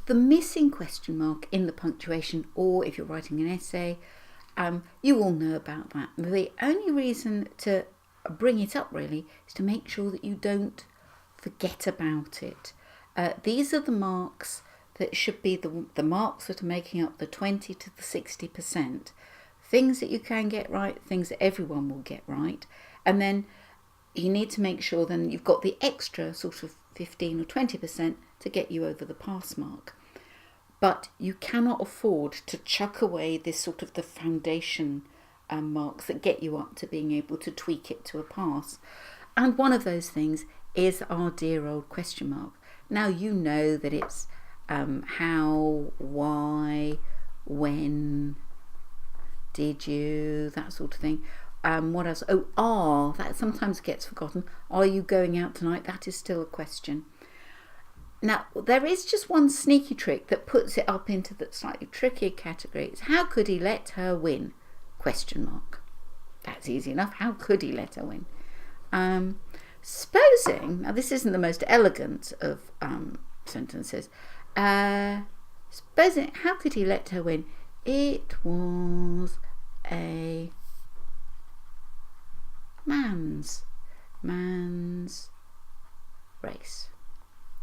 the missing question mark in the punctuation, or if you're writing an essay, you all know about that. The only reason to bring it up really is to make sure that you don't forget about it. These are the marks that should be the marks that are making up the 20 to the 60%. Things that you can get right, things that everyone will get right. And then you need to make sure then you've got the extra sort of 15 or 20% to get you over the pass mark. But you cannot afford to chuck away this sort of the foundation marks that get you up to being able to tweak it to a pass. And one of those things is our dear old question mark. Now you know that it's how, why, when, did you, that sort of thing. What else? Oh, that sometimes gets forgotten. Are you going out tonight? That is still a question. Now, there is just one sneaky trick that puts it up into the slightly trickier category. It's how could he let her win? Question mark. That's easy enough. How could he let her win? Supposing, now this isn't the most elegant of sentences. Supposing, how could he let her win? It was a man's race.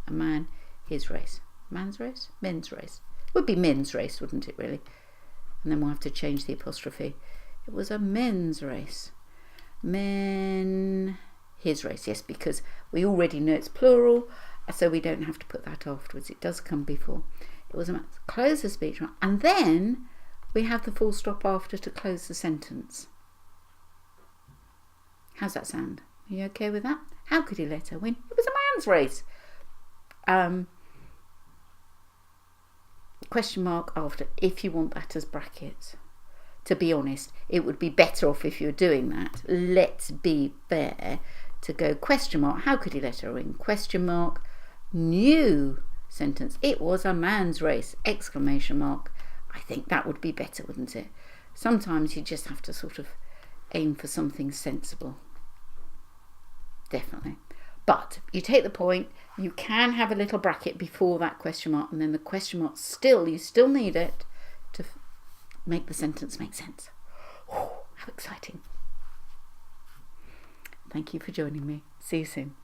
A man, his race. Man's race? Men's race. It would be men's race, wouldn't it, really? And then we'll have to change the apostrophe. It was a men's race. Men, his race. Yes, because we already know it's plural, so we don't have to put that afterwards. It does come before. It was a man. Close the speech, and then we have the full stop after to close the sentence. How's that sound? Are you okay with that? How could he let her win? It was a man's race. Question mark after, if you want that as brackets. To be honest, it would be better off if you're doing that. Let's be fair to go question mark. How could he let her win? Question mark. New sentence. It was a man's race. Exclamation mark. I think that would be better, wouldn't it? Sometimes you just have to sort of aim for something sensible. Definitely. But you take the point, you can have a little bracket before that question mark, and then the question mark you still need it to make the sentence make sense. Oh, how exciting. Thank you for joining me. See you soon.